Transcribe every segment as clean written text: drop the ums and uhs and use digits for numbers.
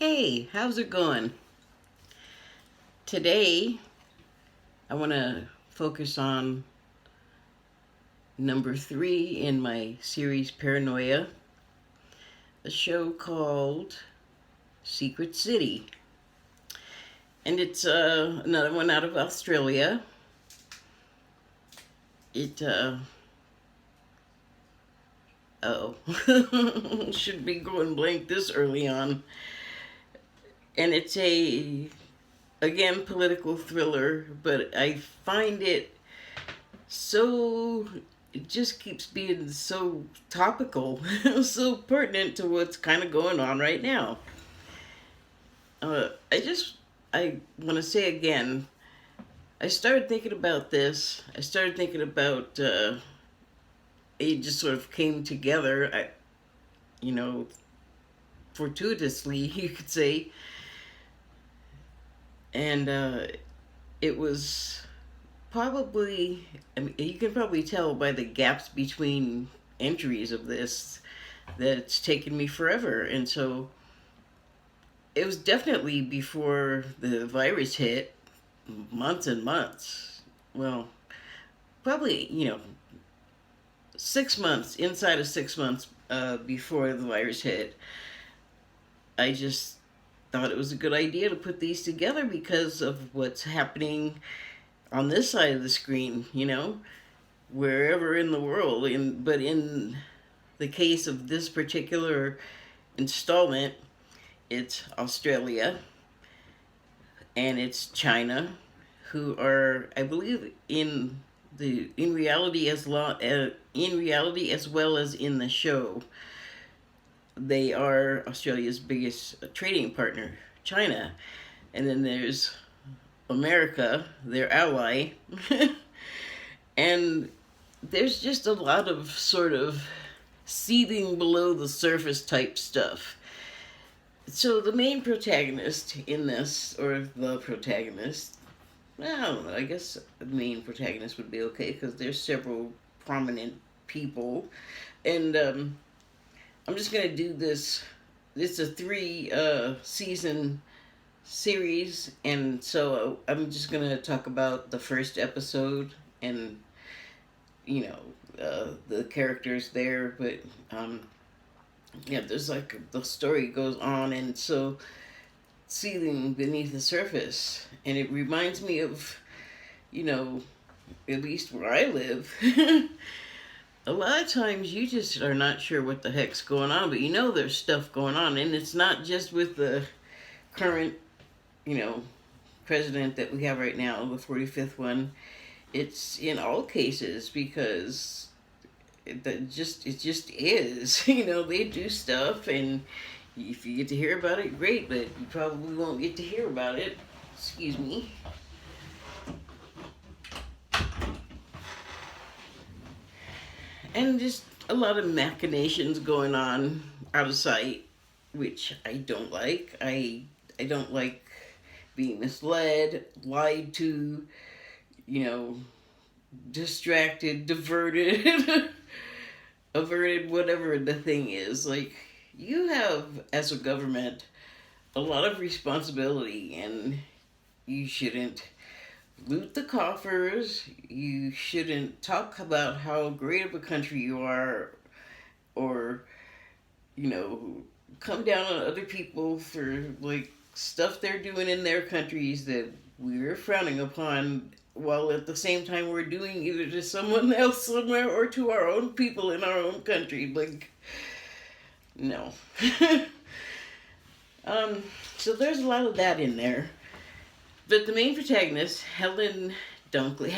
Hey, how's it going? Today, I want to focus on number 3 in my series Paranoia, a show called Secret City. And it's another one out of Australia. It, oh, should be going blank this early on. And it's again, political thriller, but I find it just keeps being so topical, so pertinent to what's kind of going on right now. I want to say again, I started thinking about this. I started thinking about, it just sort of came together, you know, fortuitously, you could say. And it was probably, I mean, you can probably tell by the gaps between entries of this that it's taken me forever. And so it was definitely before the virus hit, months and months. Well, probably, 6 months, inside of 6 months before the virus hit. I just thought it was a good idea to put these together because of what's happening on this side of the screen, wherever in the world. But in the case of this particular installment, it's Australia and it's China, who are, I believe, in reality as well as in the show, they are Australia's biggest trading partner, China. And then there's America, their ally. And there's just a lot of sort of seething below the surface type stuff. So the main protagonist in this, or the protagonist, I don't know, I guess the main protagonist would be okay because there's several prominent people. And I'm just going to do this. It's a 3 season series, and so I'm just going to talk about the first episode and, the characters there. But, there's the story goes on, and so seething beneath the surface. And it reminds me of, at least where I live. A lot of times you just are not sure what the heck's going on, but there's stuff going on. And it's not just with the current, president that we have right now, the 45th one. It's in all cases because it just is. They do stuff, and if you get to hear about it, great, but you probably won't get to hear about it. Excuse me. And just a lot of machinations going on out of sight, which I don't like. I don't like being misled, lied to, distracted, diverted, averted, whatever the thing is. Like, you have, as a government, a lot of responsibility, and you shouldn't loot the coffers. You shouldn't talk about how great of a country you are, or, come down on other people for, stuff they're doing in their countries that we're frowning upon, while at the same time we're doing either to someone else somewhere or to our own people in our own country. No. So there's a lot of that in there. But the main protagonist, Harriet Dunkley,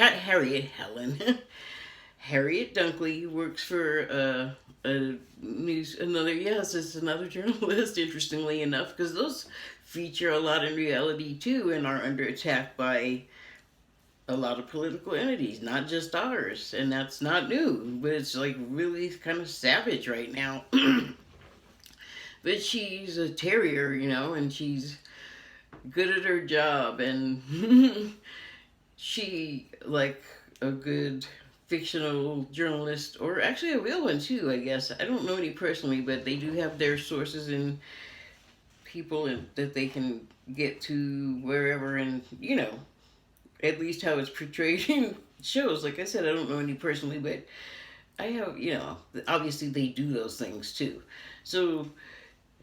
works for it's another journalist, interestingly enough, because those feature a lot in reality too, and are under attack by a lot of political entities, not just ours. And that's not new, but it's really kind of savage right now. But she's a terrier, and she's good at her job, and she, a good fictional journalist, or actually a real one too, I guess. I don't know any personally, but they do have their sources in people and that they can get to wherever, and you know, at least how it's portrayed in shows. Like I said, I don't know any personally, but I have, you know, obviously they do those things too. So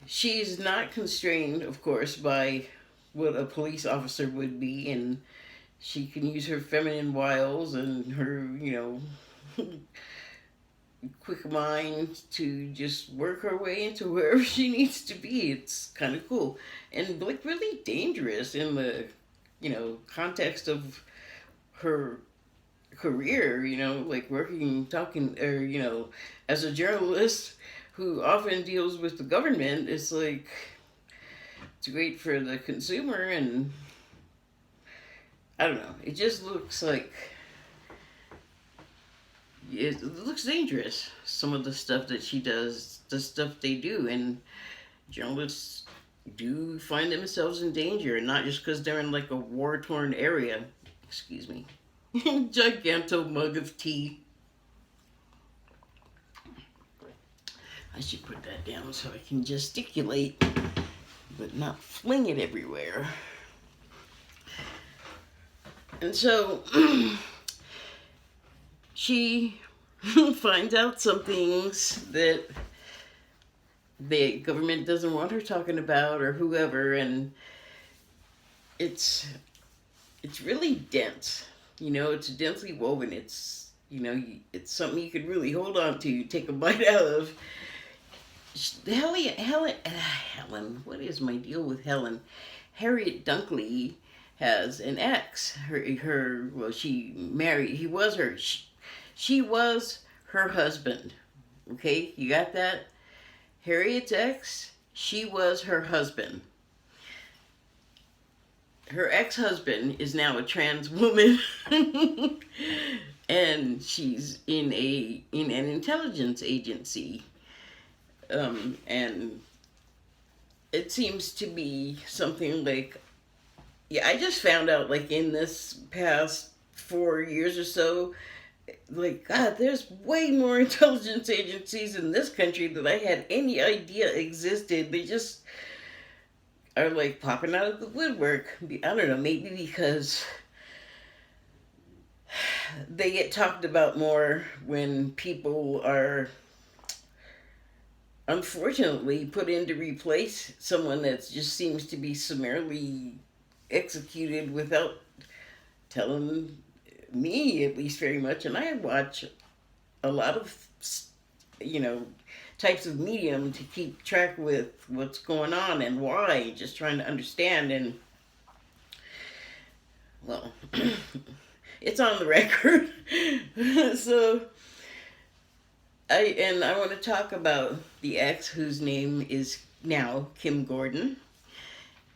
she's not constrained, of course, by what a police officer would be, and she can use her feminine wiles and her, you know, quick mind to just work her way into wherever she needs to be. It's kind of cool and like really dangerous in the, you know, context of her career, you know, like working, talking, or, you know, as a journalist who often deals with the government. It's like, it's great for the consumer, and I don't know, it just looks like, it looks dangerous, some of the stuff that she does, the stuff they do, and journalists do find themselves in danger, and not just because they're in like a war-torn area. Excuse me. Giganto mug of tea. I should put that down so I can gesticulate, but not fling it everywhere. And so she finds out some things that the government doesn't want her talking about, or whoever, and it's really dense. You know, it's densely woven. It's, you know, it's something you could really hold on to, take a bite out of. Helen, what is my deal with Helen? Harriet Dunkley has an ex. Well, she married, she was her husband. Okay, you got that? Harriet's ex, she was her husband. Her ex-husband is now a trans woman, and she's in an intelligence agency, and it seems to be something like, yeah, I just found out like in this past 4 years or so, like, God, there's way more intelligence agencies in this country than I had any idea existed. They just are like popping out of the woodwork. I don't know, maybe because they get talked about more when people are unfortunately put in to replace someone that just seems to be summarily executed without telling me, at least, very much. And I watch a lot of, you know, types of medium to keep track with what's going on and why, just trying to understand. And well, it's on the record. So I want to talk about the ex, whose name is now Kim Gordon,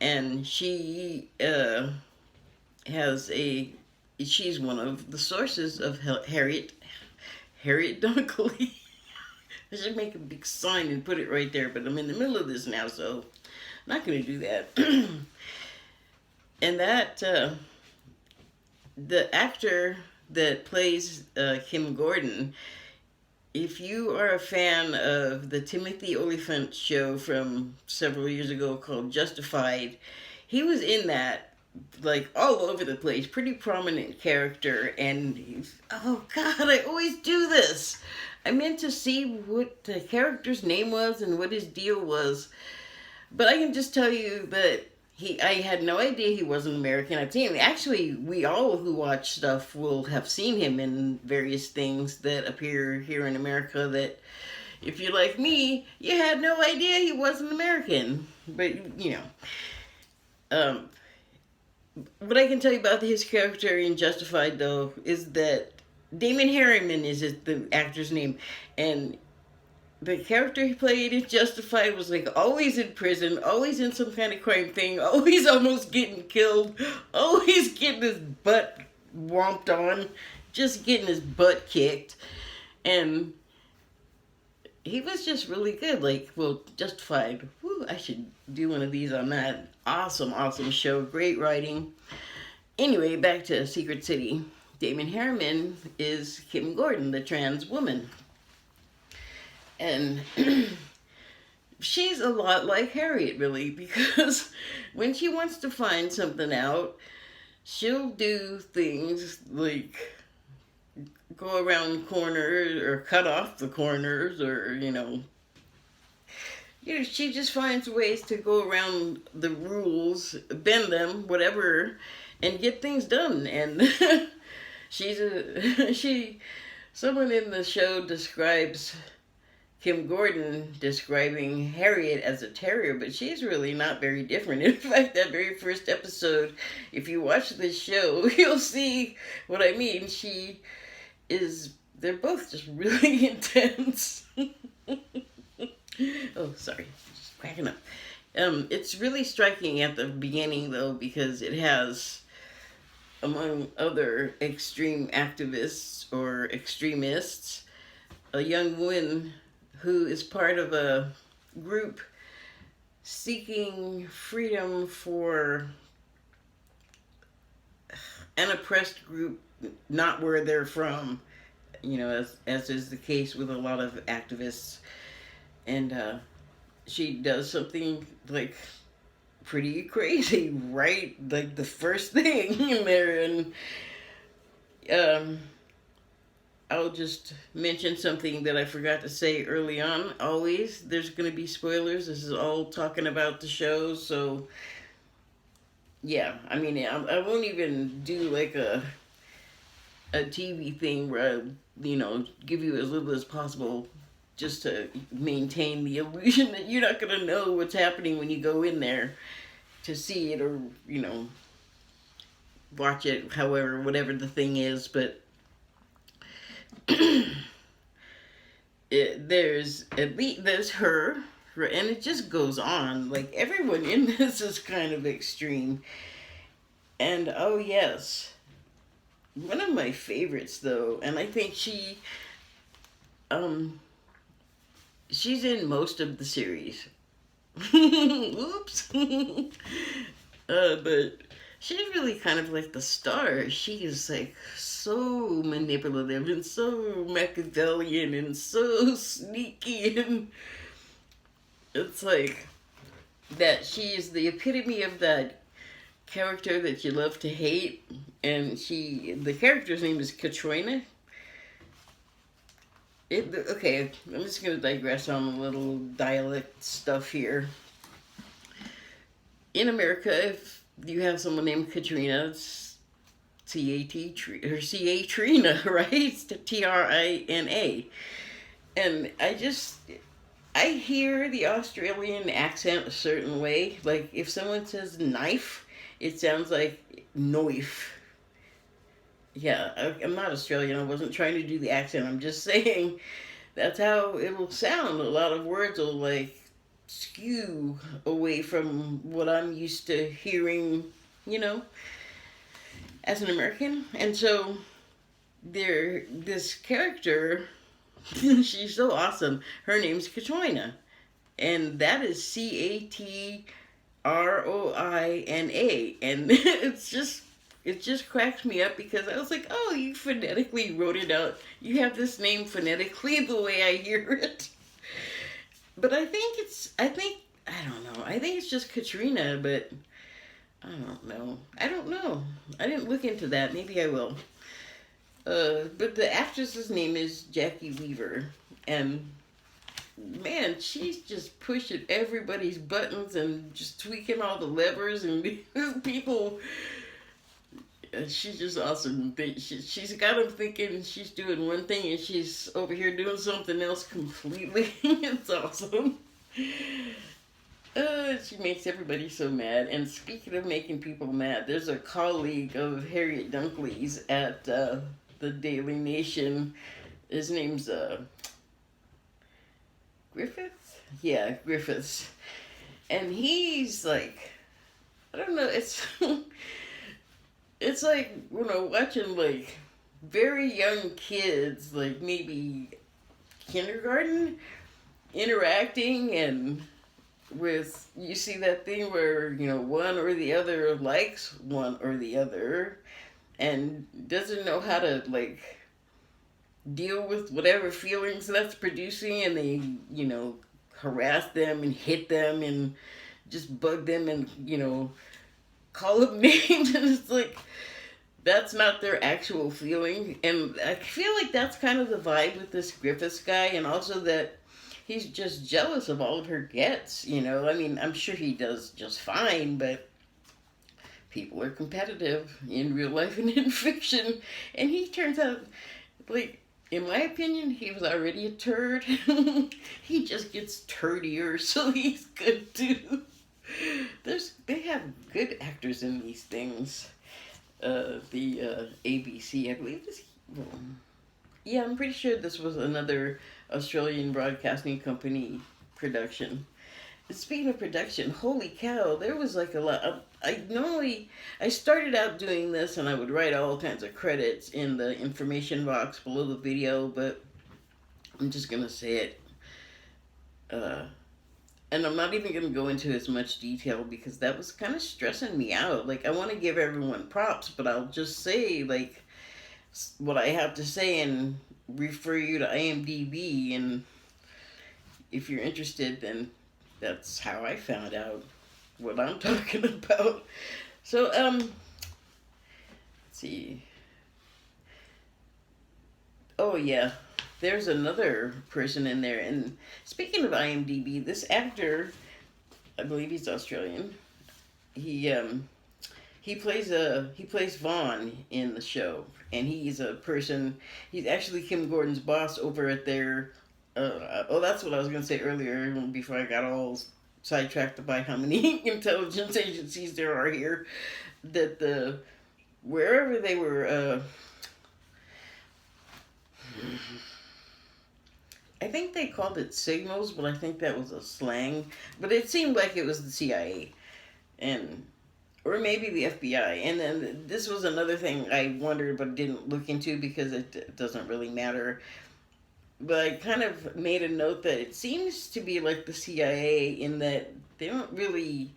and she she's one of the sources of Harriet Dunkley. I should make a big sign and put it right there, but I'm in the middle of this now, so I'm not going to do that. And that, the actor that plays Kim Gordon, if you are a fan of the Timothy Olyphant show from several years ago called Justified, he was in that, like, all over the place, pretty prominent character, and he's, oh God, I always do this. I meant to see what the character's name was and what his deal was, but I can just tell you that I had no idea he wasn't American. I've seen him. Actually, we all who watch stuff will have seen him in various things that appear here in America that, if you're like me, you had no idea he wasn't American. But, you know, what I can tell you about his character in Justified, though, is that Damon Harriman is the actor's name, and the character he played in Justified was like always in prison, always in some kind of crime thing, always almost getting killed, always getting his butt whomped on, just getting his butt kicked, and he was just really good. Like, well, Justified, whew, I should do one of these on that. Awesome show, great writing. Anyway, back to Secret City. Damon Harriman is Kim Gordon, the trans woman. And she's a lot like Harriet, really, because when she wants to find something out, she'll do things like go around corners or cut off the corners, or she just finds ways to go around the rules, bend them, whatever, and get things done. And someone in the show describes Kim Gordon describing Harriet as a terrier, but she's really not very different. In fact, that very first episode, if you watch this show, you'll see what I mean. They're both just really intense. Oh, sorry, just cracking up. It's really striking at the beginning, though, because it has, among other extreme activists or extremists, a young woman who is part of a group seeking freedom for an oppressed group, not where they're from, as is the case with a lot of activists. And she does something like pretty crazy, right? Like the first thing in there. And I'll just mention something that I forgot to say early on. Always, there's going to be spoilers. This is all talking about the show, so yeah. I mean, I won't even do like a TV thing where I, give you as little as possible, just to maintain the illusion that you're not going to know what's happening when you go in there to see it, or watch it, however, whatever the thing is. But there's her, and it just goes on. Like, everyone in this is kind of extreme. And oh yes, one of my favorites, though, and I think she's in most of the series. Oops. But she's really kind of like the star. She is like so manipulative and so Machiavellian and so sneaky, and it's like that she is the epitome of that character that you love to hate. And the character's name is Katrina. Okay, I'm just going to digress on a little dialect stuff here. In America, if you have someone named Katrina, it's C-A-T, or C-A Trina, right? It's T-R-I-N-A. And I hear the Australian accent a certain way. Like, if someone says knife, it sounds like knife. Yeah, I'm not Australian. I wasn't trying to do the accent. I'm just saying that's how it will sound. A lot of words will, like, skew away from what I'm used to hearing, as an American. And so this character, she's so awesome. Her name's Katrina. And that is C-A-T-R-O-I-N-A. And it just cracks me up, because I was like, oh, you phonetically wrote it out. You have this name phonetically the way I hear it. But I think I don't know. I think it's just Katrina, but I don't know. I didn't look into that. Maybe I will. But the actress's name is Jackie Weaver. And man, she's just pushing everybody's buttons and just tweaking all the levers, and people... She's just awesome. She's got them thinking she's doing one thing, and she's over here doing something else completely. It's awesome. She makes everybody so mad. And speaking of making people mad, there's a colleague of Harriet Dunkley's at the Daily Nation. His name's Griffith? Yeah, Griffiths. And he's like, I don't know, it's like, watching, like, very young kids, like maybe kindergarten, interacting, and you see that thing where, one or the other likes one or the other, and doesn't know how to, like, deal with whatever feelings that's producing, and they, harass them and hit them and just bug them and, call them names. And it's like, that's not their actual feeling. And I feel like that's kind of the vibe with this Griffiths guy, and also that he's just jealous of all of her gets, I mean, I'm sure he does just fine, but people are competitive in real life and in fiction. And he turns out, like, in my opinion, he was already a turd. He just gets turdier, so he's good too. They have good actors in these things. The ABC, I believe this. Yeah, I'm pretty sure this was another Australian Broadcasting Company production. Speaking of production, holy cow, there was like a lot. I started out doing this and I would write all kinds of credits in the information box below the video, but I'm just gonna say it. And I'm not even going to go into as much detail because that was kind of stressing me out. Like, I want to give everyone props, but I'll just say, like, what I have to say and refer you to IMDb. And if you're interested, then that's how I found out what I'm talking about. So, let's see. Oh, yeah. There's another person in there. And speaking of IMDb, this actor, I believe he's Australian. He plays Vaughn in the show, and he's a person. He's actually Kim Gordon's boss over at their. That's what I was gonna say earlier before I got all sidetracked by how many intelligence agencies there are here. That wherever they were. I think they called it signals, but I think that was a slang. But it seemed like it was the CIA, or maybe the FBI. And then this was another thing I wondered but didn't look into because it doesn't really matter. But I kind of made a note that it seems to be like the CIA in that they don't really,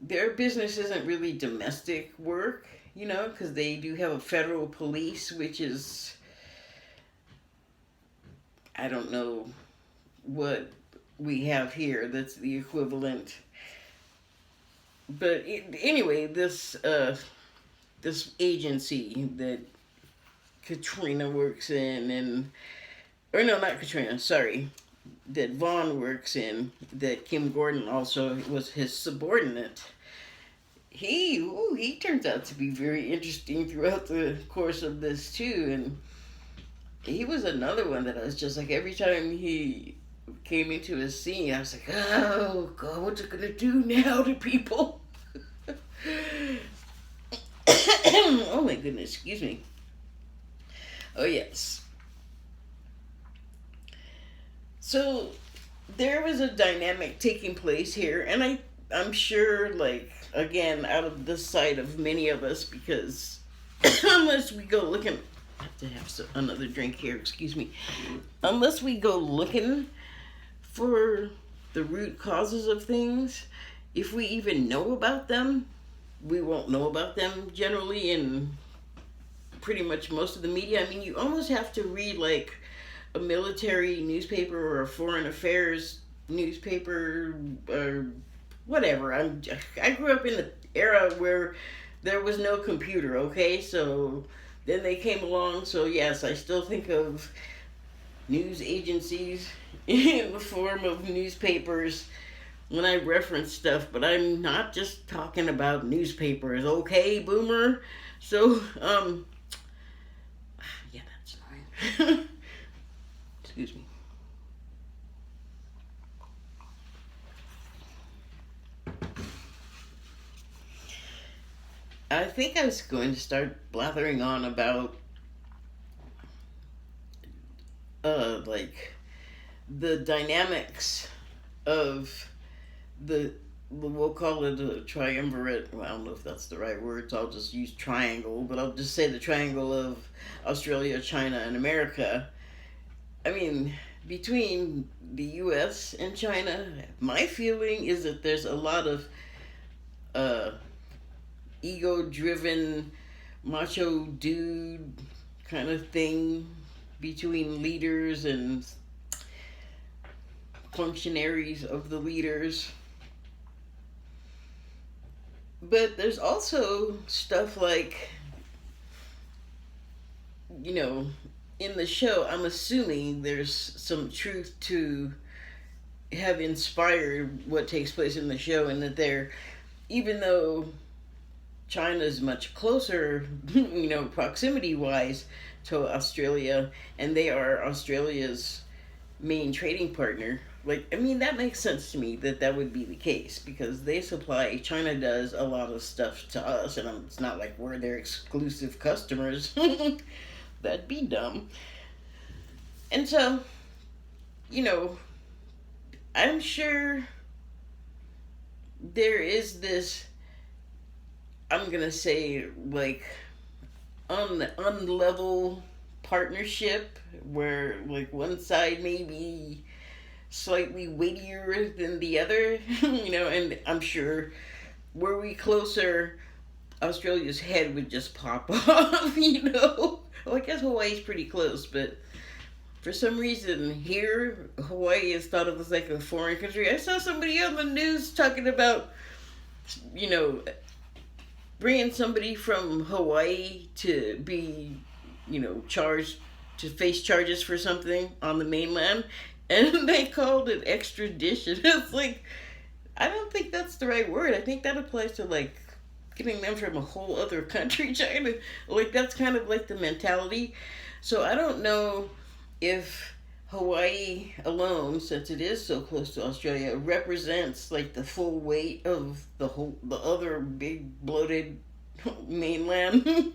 their business isn't really domestic work, because they do have a federal police, which is, I don't know what we have here that's the equivalent. But anyway, this agency that Katrina works in, or no, not Katrina, sorry, that Vaughn works in, that Kim Gordon also was his subordinate. He turns out to be very interesting throughout the course of this too, and he was another one that I was just like, every time he came into a scene, I was like, oh, God, what's it going to do now to people? Oh, my goodness, excuse me. Oh, yes. So, there was a dynamic taking place here, and I'm sure, like, again, out of the sight of many of us, because unless we go looking... I have to have another drink here, excuse me. Unless we go looking for the root causes of things, if we even know about them, we won't know about them generally in pretty much most of the media. I mean, you almost have to read like a military newspaper or a foreign affairs newspaper or whatever. I grew up in the era where there was no computer, okay? So then they came along, so yes, I still think of news agencies in the form of newspapers when I reference stuff, but I'm not just talking about newspapers, okay, boomer? So, yeah, that's annoying. Excuse me. I think I was going to start blathering on about, like, the dynamics of we'll call it a triumvirate. Well, I don't know if that's the right word, so I'll just use triangle, but I'll just say the triangle of Australia, China, and America. I mean, between the U.S. and China, my feeling is that there's a lot of ego-driven, macho dude kind of thing between leaders and functionaries of the leaders. But there's also stuff like, you know, in the show, I'm assuming there's some truth to have inspired what takes place in the show, and that they're, even though China is much closer, you know, proximity wise to Australia, and they are Australia's main trading partner. Like, I mean, that makes sense to me that that would be the case, because they supply, China does a lot of stuff to us, and it's not like we're their exclusive customers. That'd be dumb. And so, you know, I'm sure there is this, I'm gonna say, like, unlevel partnership where, like, one side may be slightly weightier than the other, you know, and I'm sure were we closer, Australia's head would just pop off, you know. Well, I guess Hawaii's pretty close, but for some reason here, Hawaii is thought of as like a foreign country. I saw somebody on the news talking about, you know, bringing somebody from Hawaii to be, you know, charged, to face charges for something on the mainland, and they called it extradition. It's like, I don't think that's the right word. I think that applies to, like, getting them from a whole other country, China. Like, that's kind of like the mentality. So I don't know if Hawaii alone, since it is so close to Australia, represents like the full weight of the other big bloated mainland.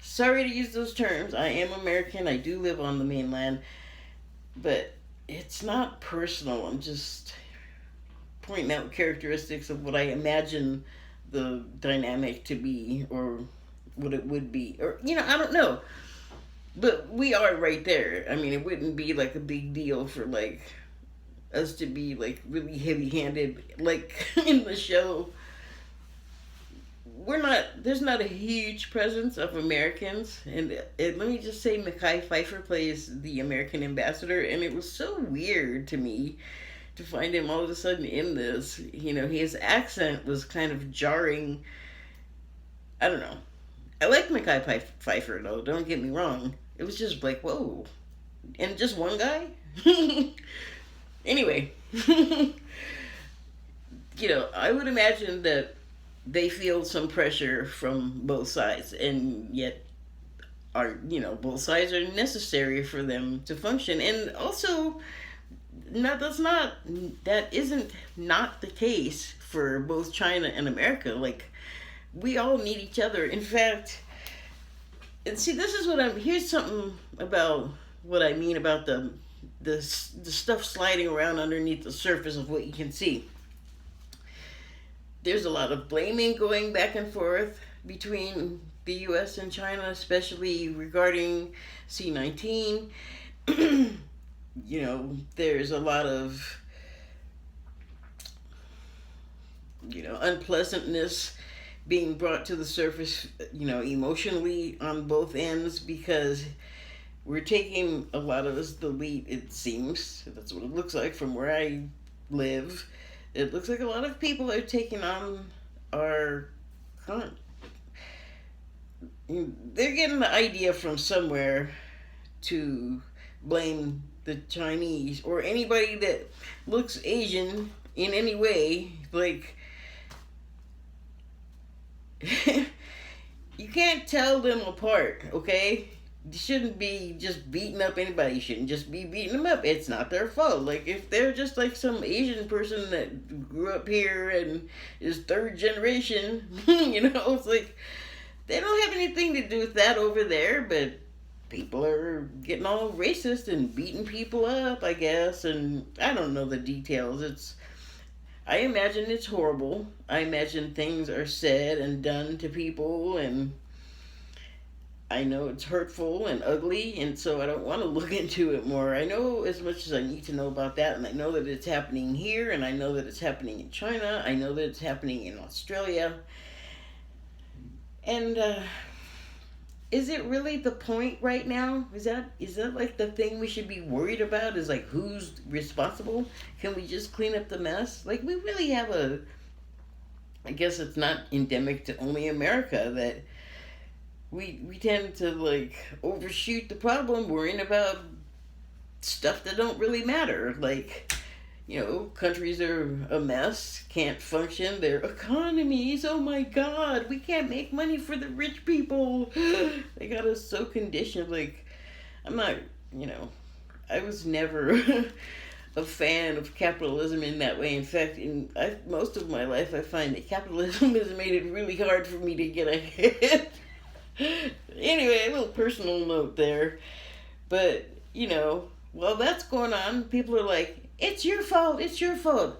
Sorry to use those terms. I am American. I do live on the mainland, but it's not personal. I'm just pointing out characteristics of what I imagine the dynamic to be, or what it would be, or, you know, I don't know. But we are right there. I mean, it wouldn't be like a big deal for like us to be like really heavy-handed, like in the show. There's not a huge presence of Americans, and let me just say, Mekhi Phifer plays the American ambassador, and it was so weird to me to find him all of a sudden in this. You know, his accent was kind of jarring. I don't know. I like Mekhi Phifer, though, don't get me wrong. It was just like, whoa. And just one guy? Anyway. You know, I would imagine that they feel some pressure from both sides, and yet are, you know, both sides are necessary for them to function. And also, that isn't not the case for both China and America. Like, we all need each other. In fact, and see, this is here's something about what I mean about the stuff sliding around underneath the surface of what you can see. There's a lot of blaming going back and forth between the U.S. and China, especially regarding C-19. You know, there's a lot of, you know, unpleasantness being brought to the surface, you know, emotionally on both ends, because we're taking, a lot of us, the lead, it seems. That's what it looks like from where I live. It looks like a lot of people are taking on our current. They're getting the idea from somewhere to blame the Chinese or anybody that looks Asian in any way. Like, you can't tell them apart, okay? You shouldn't be just beating up anybody. You shouldn't just be beating them up. It's not their fault. Like, if they're just like some Asian person that grew up here and is third generation, you know, it's like, they don't have anything to do with that over there, but people are getting all racist and beating people up, I guess, and I don't know the details. I imagine it's horrible. I imagine things are said and done to people, and I know it's hurtful and ugly, and so I don't want to look into it more. I know as much as I need to know about that, and I know that it's happening here, and I know that it's happening in China. I know that it's happening in Australia. And is it really the point right now? Is that like the thing we should be worried about? Is like who's responsible? Can we just clean up the mess? Like we really have a. I guess it's not endemic to only America that we tend to like overshoot the problem worrying about stuff that don't really matter. Like, countries are a mess, can't function, their economies, oh my god, we can't make money for the rich people. They got us so conditioned. Like, I'm not, I was never a fan of capitalism in that way. In fact, most of my life, I find that capitalism has made it really hard for me to get ahead. Anyway, a little personal note there. But, while that's going on, people are like, it's your fault, it's your fault.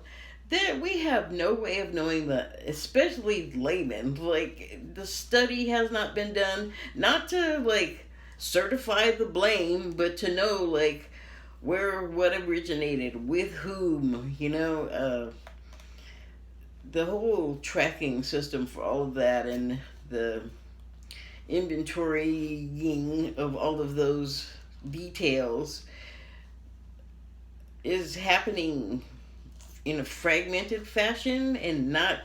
We have no way of knowing that, especially laymen. Like, the study has not been done, not to, like, certify the blame, but to know, like, what originated, with whom, the whole tracking system for all of that and the inventorying of all of those details is happening in a fragmented fashion and not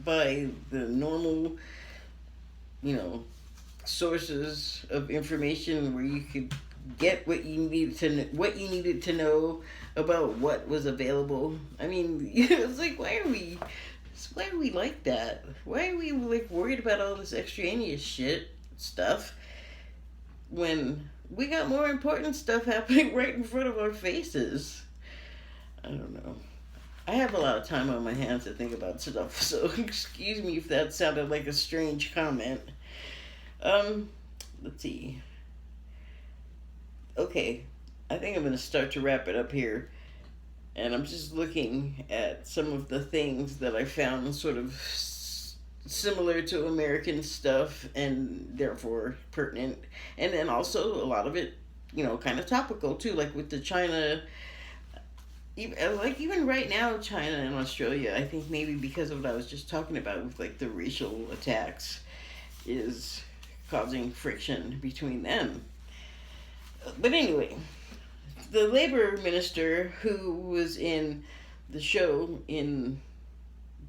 by the normal, sources of information where you could get what you needed to know about what was available. I mean, it's like why are we like that? Why are we like worried about all this extraneous stuff when we got more important stuff happening right in front of our faces? I don't know. I have a lot of time on my hands to think about stuff, so excuse me if that sounded like a strange comment. Let's see. Okay, I think I'm going to start to wrap it up here. And I'm just looking at some of the things that I found sort of similar to American stuff and therefore pertinent. And then also a lot of it, kind of topical too, like with the China. Even right now, China and Australia, I think maybe because of what I was just talking about with like the racial attacks, is causing friction between them. But anyway, the labor minister who was in the show in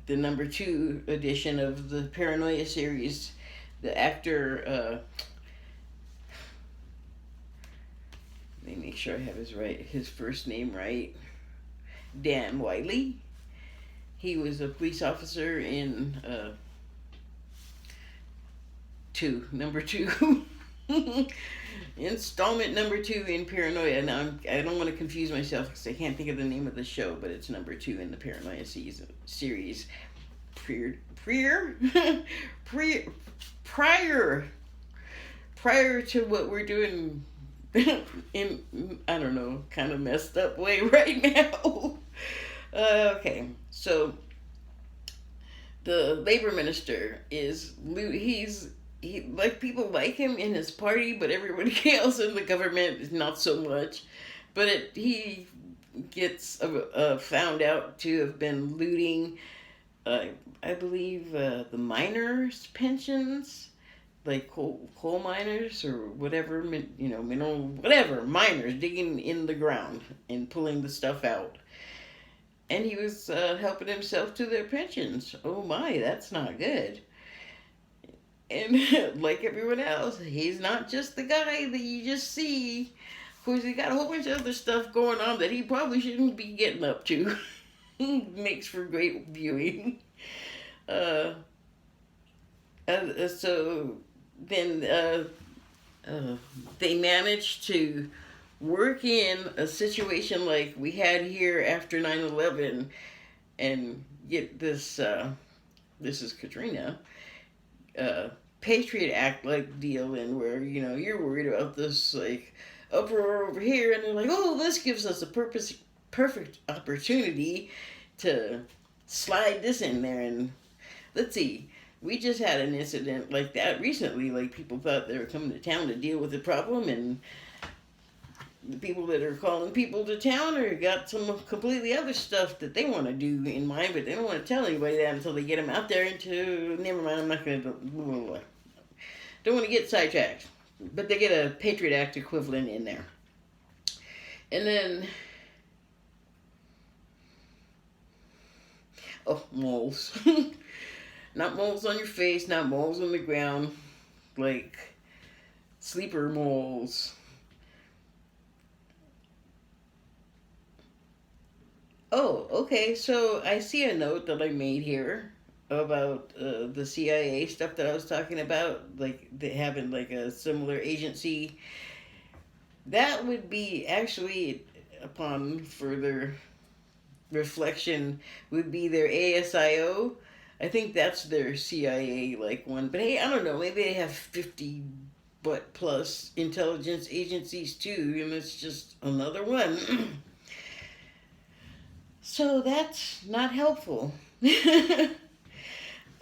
the number 2 edition of the Paranoia series, the actor, let me make sure I have his first name right, Dan Wiley. He was a police officer in number 2. Installment number 2 in Paranoia. Now, I don't want to confuse myself because I can't think of the name of the show, but it's number 2 in the Paranoia series. Prior to what we're doing in, I don't know, kind of messed up way right now. Okay, so the labor minister he like people like him in his party, but everybody else in the government is not so much. But he gets found out to have been looting, I believe, the miners' pensions, like coal miners or whatever, mineral, whatever, miners digging in the ground and pulling the stuff out. And he was helping himself to their pensions. Oh my, that's not good. And like everyone else, he's not just the guy that you just see. Of course, he got a whole bunch of other stuff going on that he probably shouldn't be getting up to. Makes for great viewing. So then they managed to work in a situation like we had here after 9/11 and get this, this is Katrina, Patriot Act like deal in where, you're worried about this like uproar over here and they're like, oh, this gives us a perfect opportunity to slide this in there. And let's see, we just had an incident like that recently. Like people thought they were coming to town to deal with the problem, and the people that are calling people to town are got some completely other stuff that they want to do in mind, but they don't want to tell anybody that until they get them out there into, never mind, I'm not going to, Don't want to get sidetracked. But they get a Patriot Act equivalent in there. And then, oh, moles. Not moles on your face, not moles on the ground, like sleeper moles. Oh, okay, so I see a note that I made here about the CIA stuff that I was talking about, like they having like a similar agency. That would be actually, upon further reflection, would be their ASIO. I think that's their CIA like one. But hey, I don't know. Maybe they have 50 but plus intelligence agencies too, and it's just another one. So that's not helpful.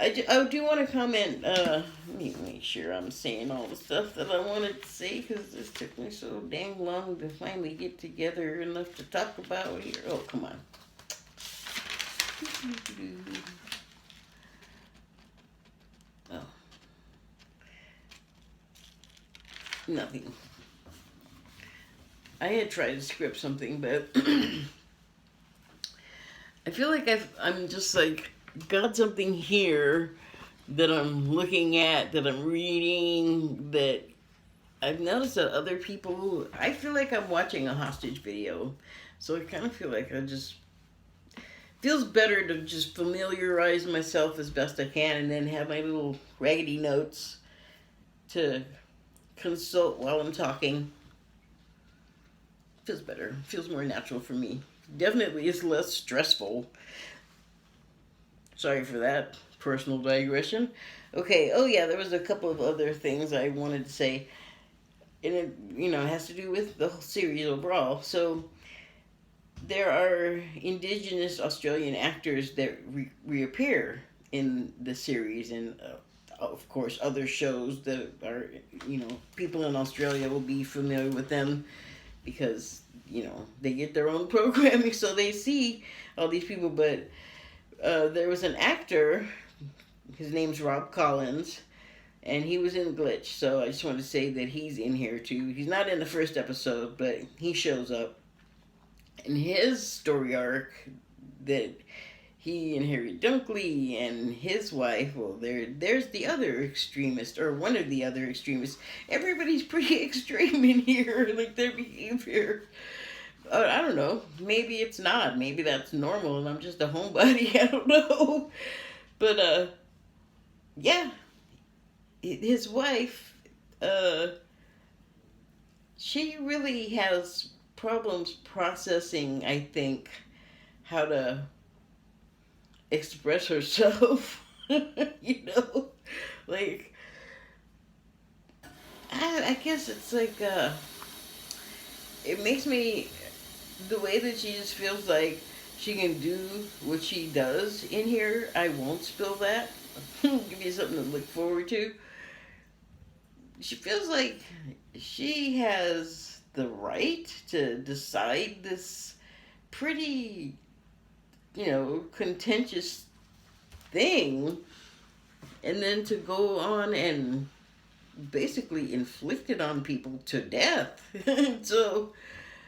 I do want to comment. Let me make sure I'm saying all the stuff that I wanted to say because this took me so dang long to finally get together enough to talk about here. Oh, come on. Oh. Nothing. I had tried to script something, but I feel like I'm just like got something here that I'm looking at, that I'm reading, that I've noticed that other people, I feel like I'm watching a hostage video. So I kind of feel like feels better to just familiarize myself as best I can and then have my little raggedy notes to consult while I'm talking. Feels better. Feels more natural for me. Definitely is less stressful. Sorry for that personal digression. Okay, oh yeah, there was a couple of other things I wanted to say. And it, has to do with the whole series overall. So there are Indigenous Australian actors that reappear in the series, and of course other shows that are, people in Australia will be familiar with them because, they get their own programming, so they see all these people. But there was an actor, his name's Rob Collins, and he was in Glitch, so I just want to say that he's in here too. He's not in the first episode, but he shows up. And his story arc, that he and Harry Dunkley and his wife, well, there's the other extremist, or one of the other extremists. Everybody's pretty extreme in here, like their behavior. I don't know. Maybe it's not. Maybe that's normal and I'm just a homebody. I don't know. But, yeah. His wife, she really has problems processing, I think, how to express herself. Like, I guess it's like, it makes me, the way that she just feels like she can do what she does in here. I won't spill that. Give you something to look forward to. She feels like she has the right to decide this pretty, contentious thing, and then to go on and basically inflict it on people to death. So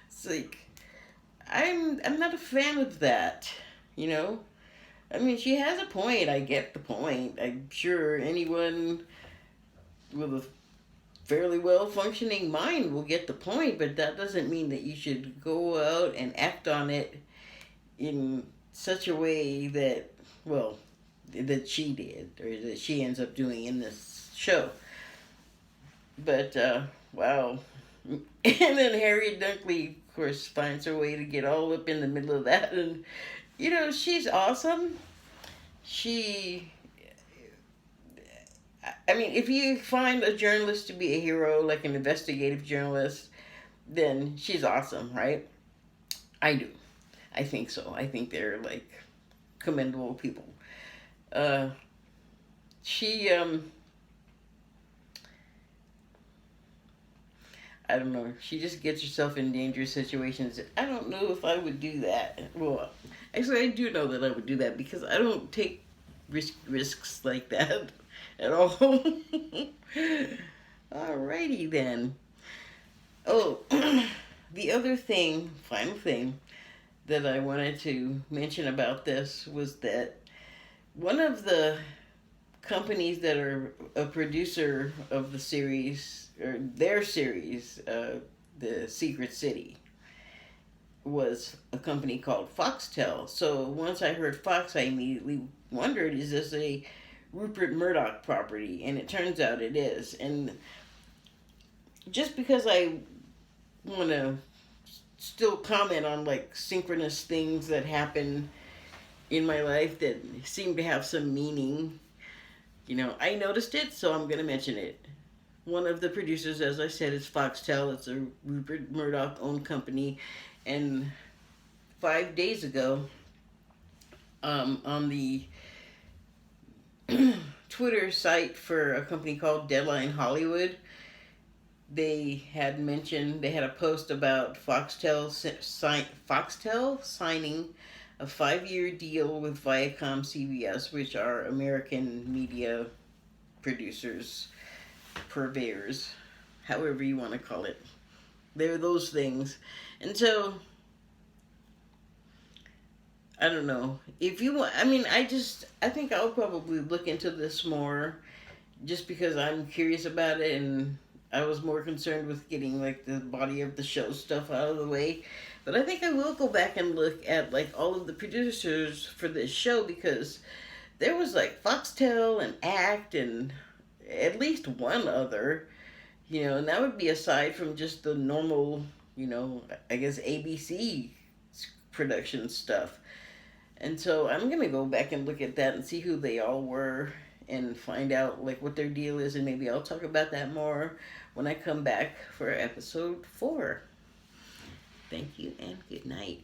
it's like, I'm not a fan of that, I mean, she has a point. I get the point. I'm sure anyone with a fairly well-functioning mind will get the point, but that doesn't mean that you should go out and act on it in such a way that, well, that she did, or that she ends up doing in this show. But, wow. And then Harriet Dunkley, of course, finds her way to get all up in the middle of that, and, she's awesome. I mean, if you find a journalist to be a hero, like an investigative journalist, then she's awesome, right? I do. I think so. I think they're, like, commendable people. I don't know. She just gets herself in dangerous situations. I don't know if I would do that. Well, actually, I do know that I would do that because I don't take risks like that at all. Alrighty then. Oh, the other thing, final thing that I wanted to mention about this was that one of the companies that are a producer of the series, or their series, The Secret City, was a company called Foxtel. So once I heard Fox, I immediately wondered, is this a Rupert Murdoch property? And it turns out it is. And just because I want to still comment on like synchronous things that happen in my life that seem to have some meaning, I noticed it, so I'm going to mention it. One of the producers, as I said, is Foxtel. It's a Rupert Murdoch owned company. And 5 days ago, on the Twitter site for a company called Deadline Hollywood, they had a post about Foxtel signing a 5-year deal with Viacom CBS, which are American media producers, purveyors, however you want to call it. They're those things. And so, I don't know. If you want, I think I'll probably look into this more just because I'm curious about it, and I was more concerned with getting like the body of the show stuff out of the way. But I think I will go back and look at like all of the producers for this show, because there was like Foxtel and Act and at least one other, and that would be aside from just the normal, I guess ABC production stuff. And so I'm going to go back and look at that and see who they all were and find out like what their deal is, and maybe I'll talk about that more when I come back for episode 4. Thank you and good night.